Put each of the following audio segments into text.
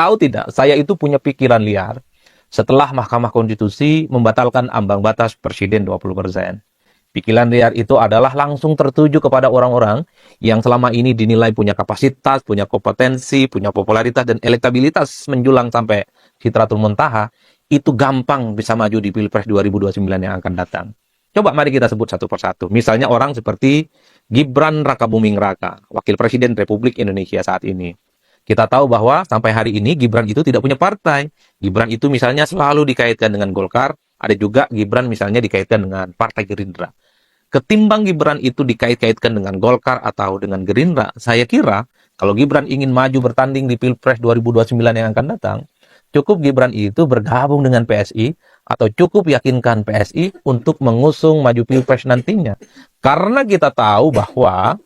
Tahu tidak, saya itu punya pikiran liar setelah Mahkamah Konstitusi membatalkan ambang batas presiden 20%. Pikiran liar itu adalah langsung tertuju kepada orang-orang yang selama ini dinilai punya kapasitas, punya kompetensi, punya popularitas dan elektabilitas menjulang sampai Sidratul Muntaha, itu gampang bisa maju di Pilpres 2029 yang akan datang. Coba mari kita sebut satu persatu. Misalnya orang seperti Gibran Rakabuming Raka, Wakil Presiden Republik Indonesia saat ini. Kita tahu bahwa sampai hari ini Gibran itu tidak punya partai. Gibran itu misalnya selalu dikaitkan dengan Golkar, ada juga Gibran misalnya dikaitkan dengan Partai Gerindra. Ketimbang Gibran itu dikait-kaitkan dengan Golkar atau dengan Gerindra, saya kira kalau Gibran ingin maju bertanding di Pilpres 2029 yang akan datang, cukup Gibran itu bergabung dengan PSI atau cukup yakinkan PSI untuk mengusung maju Pilpres nantinya. Karena kita tahu bahwa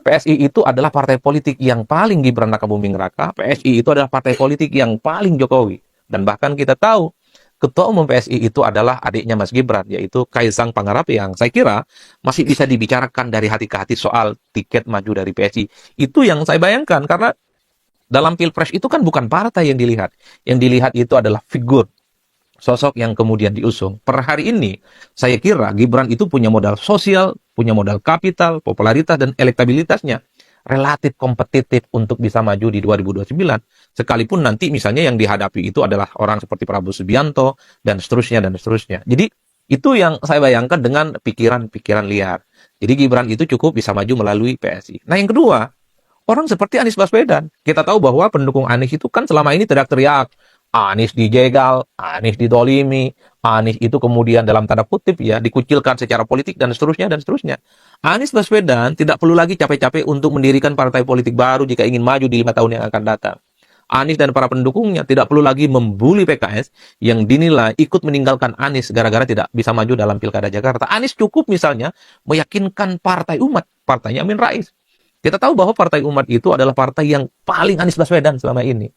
PSI itu adalah partai politik yang paling Gibran Rakabuming Raka, PSI itu adalah partai politik yang paling Jokowi. Dan bahkan kita tahu Ketua Umum PSI itu adalah adiknya Mas Gibran, yaitu Kaisang Pangarap, yang saya kira masih bisa dibicarakan dari hati ke hati soal tiket maju dari PSI. Itu yang saya bayangkan, karena dalam Pilpres itu kan bukan partai yang dilihat. Yang dilihat itu adalah figur, sosok yang kemudian diusung. Per hari ini, saya kira Gibran itu punya modal sosial, punya modal kapital, popularitas, dan elektabilitasnya relatif kompetitif untuk bisa maju di 2029. Sekalipun nanti misalnya yang dihadapi itu adalah orang seperti Prabowo Subianto, dan seterusnya, dan seterusnya. Jadi, itu yang saya bayangkan dengan pikiran-pikiran liar. Jadi Gibran itu cukup bisa maju melalui PSI. Nah, yang kedua, orang seperti Anies Baswedan. Kita tahu bahwa pendukung Anies itu kan selama ini teriak-teriak, Anies dijegal, Anies didolimi, Anies itu kemudian dalam tanda kutip ya dikucilkan secara politik dan seterusnya dan seterusnya. Anies Baswedan tidak perlu lagi capek-capek untuk mendirikan partai politik baru jika ingin maju di 5 tahun yang akan datang. Anies dan para pendukungnya tidak perlu lagi membuli PKS yang dinilai ikut meninggalkan Anies gara-gara tidak bisa maju dalam Pilkada Jakarta. Anies cukup misalnya meyakinkan Partai Umat, partainya Amin Rais. Kita tahu bahwa Partai Umat itu adalah partai yang paling Anies Baswedan selama ini.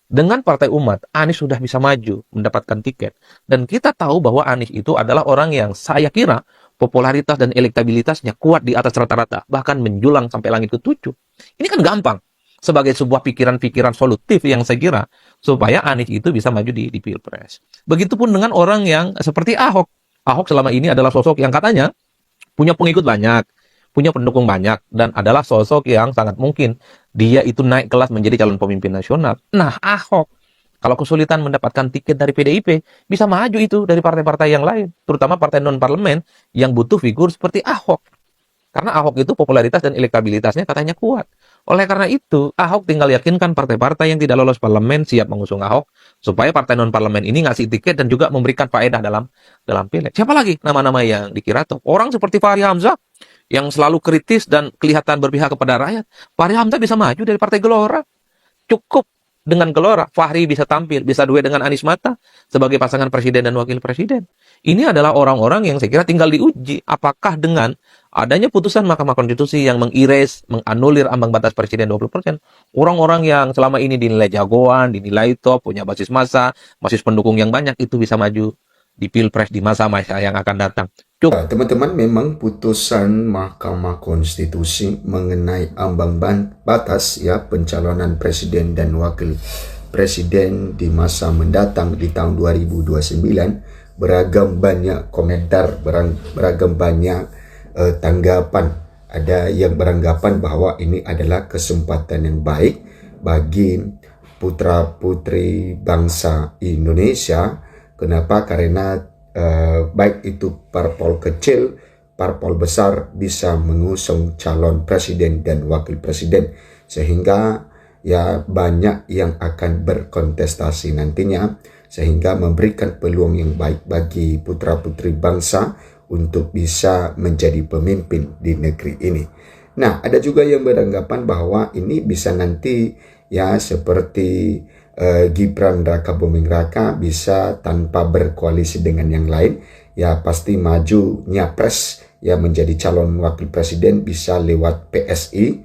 Dengan Partai Umat, Anies sudah bisa maju, mendapatkan tiket. Dan kita tahu bahwa Anies itu adalah orang yang saya kira popularitas dan elektabilitasnya kuat di atas rata-rata, bahkan menjulang sampai langit ketujuh. Ini kan gampang, sebagai sebuah pikiran-pikiran solutif yang saya kira, supaya Anies itu bisa maju di Pilpres. Begitupun dengan orang yang seperti Ahok. Ahok selama ini adalah sosok yang katanya punya pengikut banyak, punya pendukung banyak, dan adalah sosok yang sangat mungkin dia itu naik kelas menjadi calon pemimpin nasional. Nah, Ahok, kalau kesulitan mendapatkan tiket dari PDIP, bisa maju itu dari partai-partai yang lain, terutama partai non-parlemen yang butuh figur seperti Ahok. Karena Ahok itu popularitas dan elektabilitasnya katanya kuat. Oleh karena itu, Ahok tinggal yakinkan partai-partai yang tidak lolos parlemen siap mengusung Ahok, supaya partai non-parlemen ini ngasih tiket dan juga memberikan faedah dalam pileg. Siapa lagi nama-nama yang dikira top? Orang seperti Fahri Hamzah, yang selalu kritis dan kelihatan berpihak kepada rakyat. Fahri Hamzah bisa maju dari Partai Gelora. Cukup dengan Gelora, Fahri bisa tampil, bisa duet dengan Anies Mata sebagai pasangan presiden dan wakil presiden. Ini adalah orang-orang yang saya kira tinggal diuji apakah dengan adanya putusan Mahkamah Konstitusi yang mengiris, menganulir ambang batas presiden 20%, orang-orang yang selama ini dinilai jagoan, dinilai top, punya basis massa, basis pendukung yang banyak, itu bisa maju di Pilpres di masa-masa yang akan datang. Teman-teman, memang putusan Mahkamah Konstitusi mengenai ambang batas ya pencalonan presiden dan wakil presiden di masa mendatang di tahun 2029 beragam banyak komentar, beragam banyak tanggapan. Ada yang beranggapan bahwa ini adalah kesempatan yang baik bagi putra-putri bangsa Indonesia. Kenapa? Karena baik itu parpol kecil, parpol besar bisa mengusung calon presiden dan wakil presiden, sehingga ya banyak yang akan berkontestasi nantinya, sehingga memberikan peluang yang baik bagi putra-putri bangsa untuk bisa menjadi pemimpin di negeri ini. Nah, ada juga yang beranggapan bahwa ini bisa nanti ya seperti Gibran Rakabuming Raka bisa tanpa berkoalisi dengan yang lain, ya pasti maju nyapres ya menjadi calon wakil presiden bisa lewat PSI,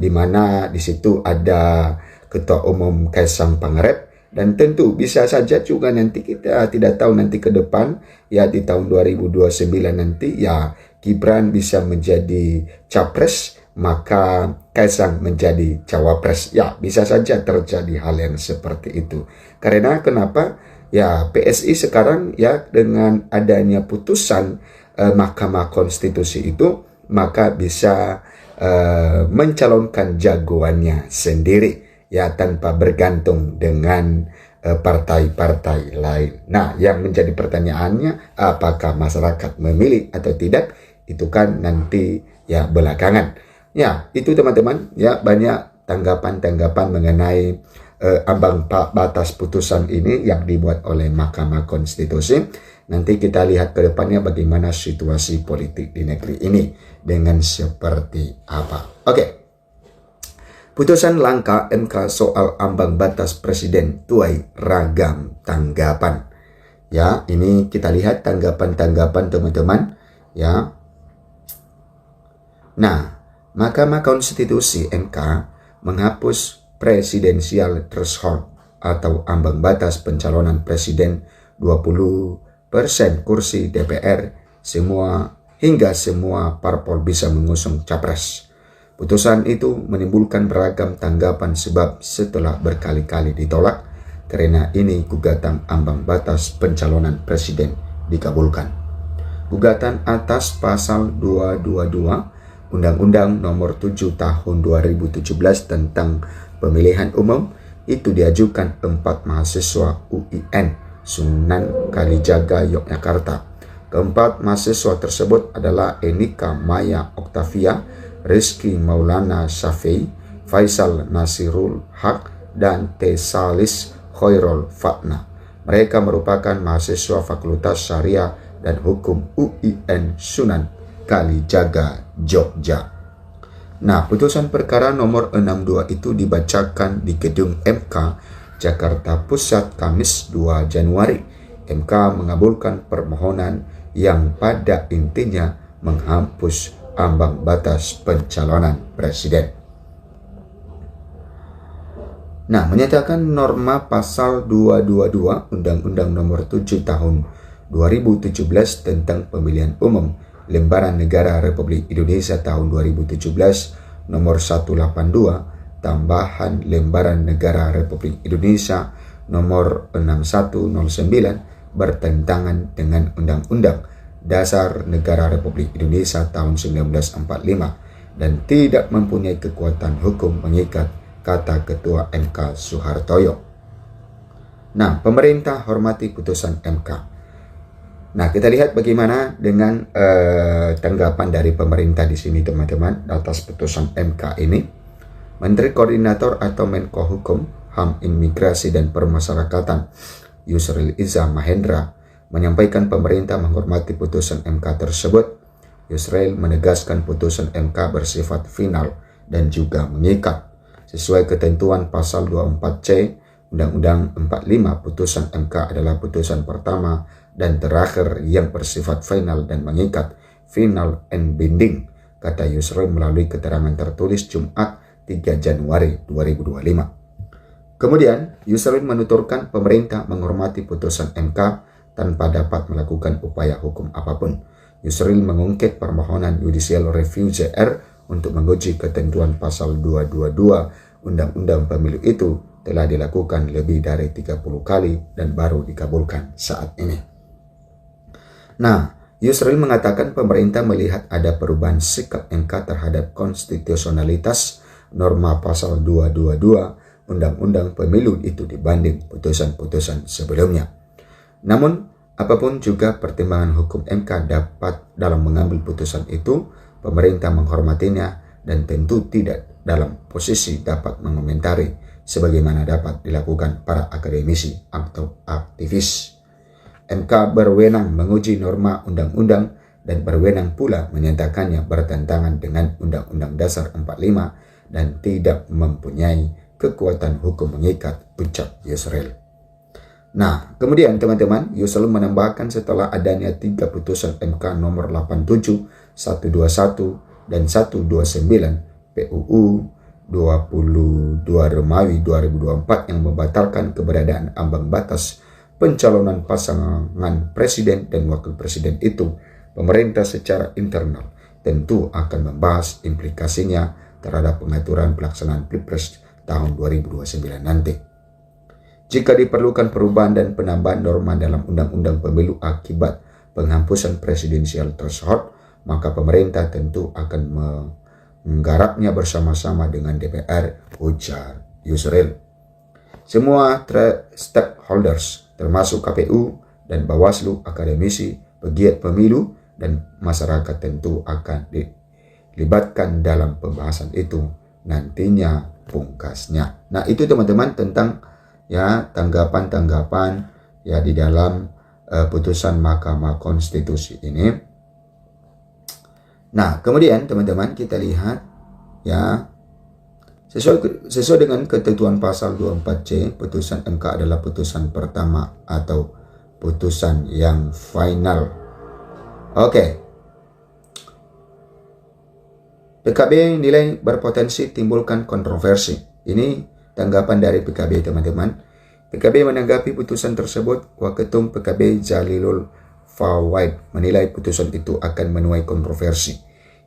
di mana di situ ada Ketua Umum Kaisang Pangarep, dan tentu bisa saja juga nanti kita tidak tahu nanti ke depan ya di tahun 2029 nanti ya Gibran bisa menjadi capres maka Kaisang menjadi cawapres. Ya, bisa saja terjadi hal yang seperti itu. Karena kenapa? Ya, PSI sekarang ya dengan adanya putusan Mahkamah Konstitusi itu, maka bisa mencalonkan jagoannya sendiri ya, tanpa bergantung dengan partai-partai lain. Nah, yang menjadi pertanyaannya, apakah masyarakat memilih atau tidak, itu kan nanti ya belakangan. Ya, itu teman-teman, ya banyak tanggapan-tanggapan mengenai ambang batas putusan ini yang dibuat oleh Mahkamah Konstitusi. Nanti kita lihat ke depannya bagaimana situasi politik di negeri ini dengan seperti apa. Oke. Putusan langka MK soal ambang batas presiden tuai ragam tanggapan. Ya, ini kita lihat tanggapan-tanggapan teman-teman, ya. Nah, Mahkamah Konstitusi MK menghapus presidensial threshold atau ambang batas pencalonan presiden 20% kursi DPR hingga semua parpol bisa mengusung capres. Putusan itu menimbulkan beragam tanggapan sebab setelah berkali-kali ditolak, karena ini gugatan ambang batas pencalonan presiden dikabulkan. Gugatan atas pasal 222 Undang-Undang Nomor 7 Tahun 2017 tentang Pemilihan Umum itu diajukan 4 mahasiswa UIN Sunan Kalijaga, Yogyakarta. Keempat mahasiswa tersebut adalah Enika Maya Oktavia, Rizky Maulana Syafi'i, Faisal Nasirul Haq, dan Tesalis Khairul Fatna. Mereka merupakan mahasiswa Fakultas Syariah dan Hukum UIN Sunan Kalijaga, Jogja. Nah, putusan perkara nomor 62 itu dibacakan di Gedung MK Jakarta Pusat Kamis 2 Januari. MK mengabulkan permohonan yang pada intinya menghapus ambang batas pencalonan presiden. Nah, menyatakan norma pasal 222 Undang-Undang Nomor 7 Tahun 2017 tentang Pemilihan Umum Lembaran Negara Republik Indonesia tahun 2017 nomor 182 tambahan Lembaran Negara Republik Indonesia nomor 6109 bertentangan dengan Undang-Undang Dasar Negara Republik Indonesia tahun 1945 dan tidak mempunyai kekuatan hukum mengikat, kata Ketua MK Suhartoyo. Nah, pemerintah hormati putusan MK. Nah, kita lihat bagaimana dengan tanggapan dari pemerintah di sini, teman-teman, atas putusan MK ini. Menteri Koordinator atau Menko Hukum, HAM, Imigrasi dan Permasyarakatan Yusril Iza Mahendra menyampaikan pemerintah menghormati putusan MK tersebut. Yusril menegaskan putusan MK bersifat final dan juga mengikat. Sesuai ketentuan pasal 24C Undang-Undang 45, putusan MK adalah putusan pertama dan terakhir yang bersifat final dan mengikat, final and binding, kata Yusril melalui keterangan tertulis Jumat 3 Januari 2025. Kemudian, Yusril menuturkan pemerintah menghormati putusan MK tanpa dapat melakukan upaya hukum apapun. Yusril mengungkit permohonan Judicial Review JR untuk menguji ketentuan pasal 222 Undang-Undang Pemilu itu telah dilakukan lebih dari 30 kali dan baru dikabulkan saat ini. Nah, Yusril mengatakan pemerintah melihat ada perubahan sikap MK terhadap konstitusionalitas norma pasal 222 Undang-Undang Pemilu itu dibanding putusan-putusan sebelumnya. Namun, apapun juga pertimbangan hukum MK dapat dalam mengambil putusan itu, pemerintah menghormatinya dan tentu tidak dalam posisi dapat mengomentari sebagaimana dapat dilakukan para akademisi atau aktivis. MK berwenang menguji norma undang-undang dan berwenang pula menyatakannya bertentangan dengan Undang-Undang Dasar 45 dan tidak mempunyai kekuatan hukum mengikat, ucap Yusril. Nah, kemudian teman-teman, Yusril menambahkan setelah adanya 3 putusan MK nomor 87, 121, dan 129 PUU 22 Romawi 2024 yang membatalkan keberadaan ambang batas pencalonan pasangan presiden dan wakil presiden itu, pemerintah secara internal tentu akan membahas implikasinya terhadap pengaturan pelaksanaan Pilpres tahun 2029 nanti. Jika diperlukan perubahan dan penambahan norma dalam Undang-Undang Pemilu akibat penghapusan presidensial threshold, maka pemerintah tentu akan menggarapnya bersama-sama dengan DPR, ujar Yusril. Semua stakeholders, termasuk KPU dan Bawaslu, akademisi, pegiat pemilu, dan masyarakat tentu akan dilibatkan dalam pembahasan itu nantinya, pungkasnya. Nah, itu teman-teman tentang ya tanggapan-tanggapan ya di dalam putusan Mahkamah Konstitusi ini. Nah, kemudian teman-teman kita lihat ya sesuai dengan ketentuan pasal 24C, putusan MK adalah putusan pertama atau putusan yang final. Oke. PKB nilai berpotensi timbulkan kontroversi. Ini tanggapan dari PKB, teman-teman. PKB menanggapi putusan tersebut, Waketum PKB Jalilul Fawait menilai putusan itu akan menuai kontroversi.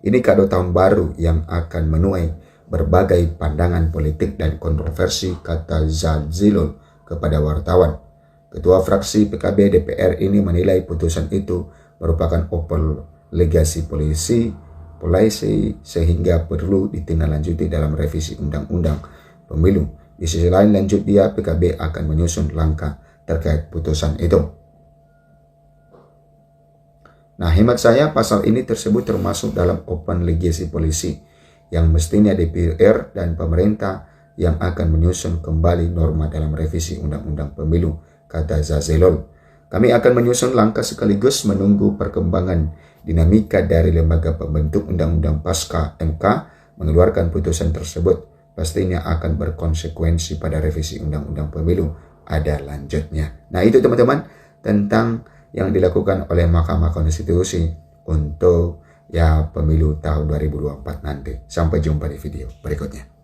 Ini kado tahun baru yang akan menuai berbagai pandangan politik dan kontroversi, kata Jalilul kepada wartawan. Ketua fraksi PKB DPR ini menilai putusan itu merupakan obligasi polisi sehingga perlu ditindaklanjuti dalam revisi Undang-Undang Pemilu. Di sisi lain, lanjut dia, PKB akan menyusun langkah terkait putusan itu. Nah, hemat saya pasal ini tersebut termasuk dalam open legacy polisi yang mestinya DPR dan pemerintah yang akan menyusun kembali norma dalam revisi Undang-Undang Pemilu, kata Zazilul. Kami akan menyusun langkah sekaligus menunggu perkembangan dinamika dari lembaga pembentuk undang-undang pasca MK mengeluarkan putusan tersebut. Pastinya akan berkonsekuensi pada revisi Undang-Undang Pemilu, ada lanjutnya. Nah, itu teman-teman tentang yang dilakukan oleh Mahkamah Konstitusi untuk ya pemilu tahun 2024 nanti. Sampai jumpa di video berikutnya.